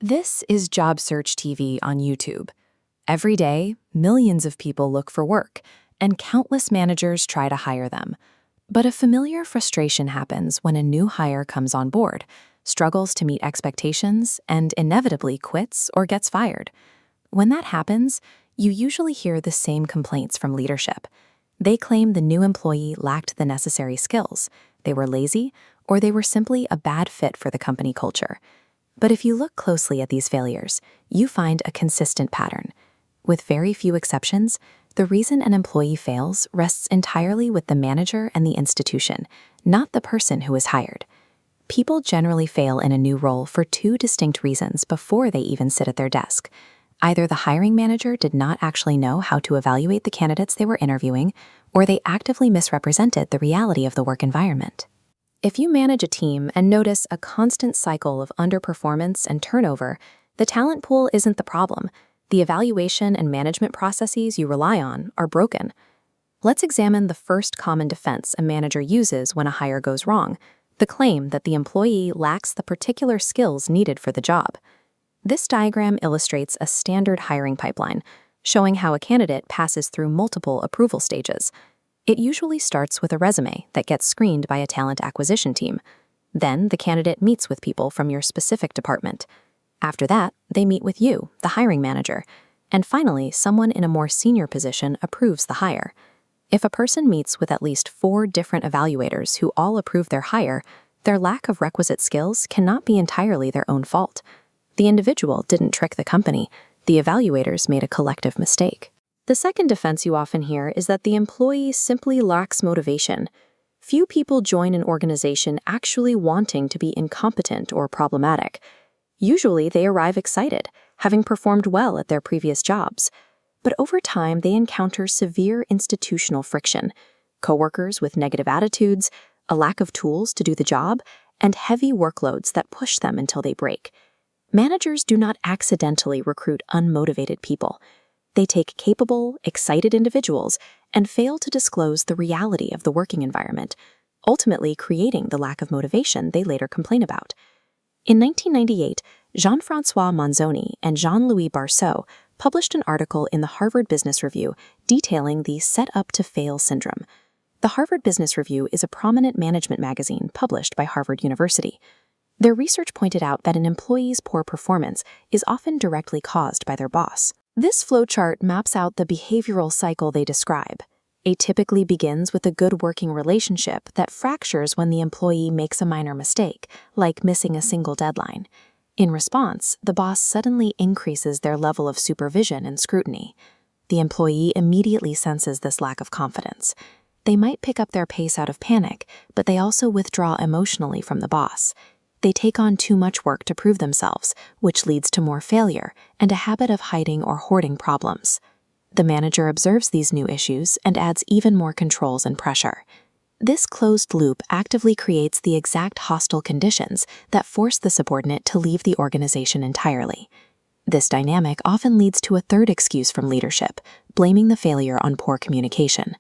This is JobSearchTV on YouTube. Every day, millions of people look for work, and countless managers try to hire them. But a familiar frustration happens when a new hire comes on board, struggles to meet expectations, and inevitably quits or gets fired. When that happens, you usually hear the same complaints from leadership. They claim the new employee lacked the necessary skills, they were lazy, or they were simply a bad fit for the company culture. But if you look closely at these failures, you find a consistent pattern. With very few exceptions, the reason an employee fails rests entirely with the manager and the institution, not the person who is hired. People generally fail in a new role for two distinct reasons before they even sit at their desk. Either the hiring manager did not actually know how to evaluate the candidates they were interviewing, or they actively misrepresented the reality of the work environment. If you manage a team and notice a constant cycle of underperformance and turnover, the talent pool isn't the problem. The evaluation and management processes you rely on are broken. Let's examine the first common defense a manager uses when a hire goes wrong, the claim that the employee lacks the particular skills needed for the job. This diagram illustrates a standard hiring pipeline, showing how a candidate passes through multiple approval stages. It usually starts with a resume that gets screened by a talent acquisition team. Then the candidate meets with people from your specific department. After that, they meet with you, the hiring manager. And finally, someone in a more senior position approves the hire. If a person meets with at least 4 different evaluators who all approve their hire, their lack of requisite skills cannot be entirely their own fault. The individual didn't trick the company. The evaluators made a collective mistake. The second defense you often hear is that the employee simply lacks motivation. Few people join an organization actually wanting to be incompetent or problematic. Usually they arrive excited, having performed well at their previous jobs. But over time they encounter severe institutional friction, coworkers with negative attitudes, a lack of tools to do the job, and heavy workloads that push them until they break. Managers do not accidentally recruit unmotivated people. They take capable, excited individuals and fail to disclose the reality of the working environment, ultimately creating the lack of motivation they later complain about. In 1998, Jean-François Monzoni and Jean-Louis Barceau published an article in the Harvard Business Review detailing the set-up-to-fail syndrome. The Harvard Business Review is a prominent management magazine published by Harvard University. Their research pointed out that an employee's poor performance is often directly caused by their boss. This flowchart maps out the behavioral cycle they describe. It typically begins with a good working relationship that fractures when the employee makes a minor mistake, like missing a single deadline. In response, the boss suddenly increases their level of supervision and scrutiny. The employee immediately senses this lack of confidence. They might pick up their pace out of panic, but they also withdraw emotionally from the boss. They take on too much work to prove themselves, which leads to more failure and a habit of hiding or hoarding problems. The manager observes these new issues and adds even more controls and pressure. This closed loop actively creates the exact hostile conditions that force the subordinate to leave the organization entirely. This dynamic often leads to a third excuse from leadership, blaming the failure on poor communication.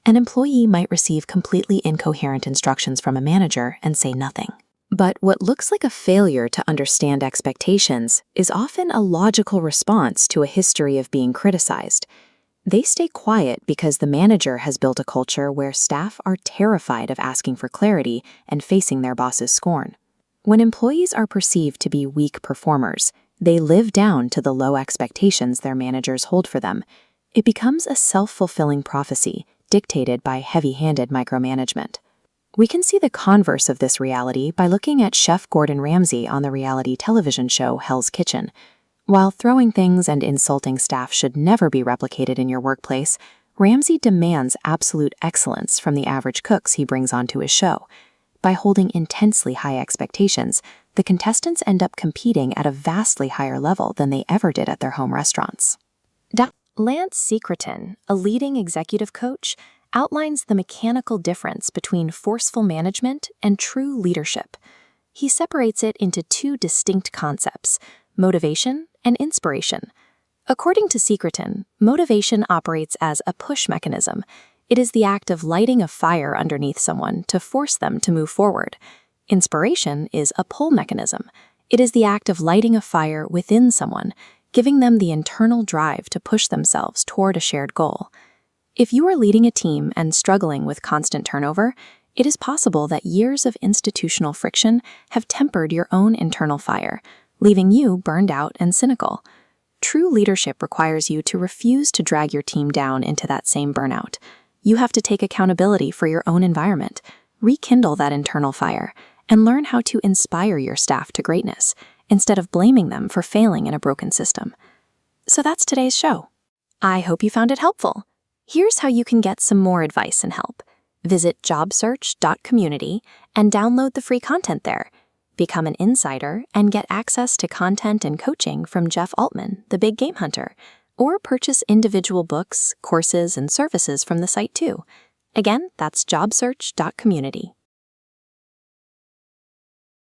An employee might receive completely incoherent instructions from a manager and say nothing. But what looks like a failure to understand expectations is often a logical response to a history of being criticized. They stay quiet because the manager has built a culture where staff are terrified of asking for clarity and facing their boss's scorn. When employees are perceived to be weak performers, they live down to the low expectations their managers hold for them. It becomes a self-fulfilling prophecy dictated by heavy-handed micromanagement. We can see the converse of this reality by looking at Chef Gordon Ramsay on the reality television show Hell's Kitchen. While throwing things and insulting staff should never be replicated in your workplace, Ramsay demands absolute excellence from the average cooks he brings onto his show. By holding intensely high expectations, the contestants end up competing at a vastly higher level than they ever did at their home restaurants. Lance Secretan, a leading executive coach, outlines the mechanical difference between forceful management and true leadership. He separates it into 2 distinct concepts, motivation and inspiration. According to Secretan, motivation operates as a push mechanism. It is the act of lighting a fire underneath someone to force them to move forward. Inspiration is a pull mechanism. It is the act of lighting a fire within someone, giving them the internal drive to push themselves toward a shared goal. If you are leading a team and struggling with constant turnover, it is possible that years of institutional friction have tempered your own internal fire, leaving you burned out and cynical. True leadership requires you to refuse to drag your team down into that same burnout. You have to take accountability for your own environment, rekindle that internal fire, and learn how to inspire your staff to greatness, instead of blaming them for failing in a broken system. So that's today's show. I hope you found it helpful. Here's how you can get some more advice and help. Visit JobSearch.Community and download the free content there. Become an insider and get access to content and coaching from Jeff Altman, the big game hunter, or purchase individual books, courses, and services from the site too. Again, that's JobSearch.Community.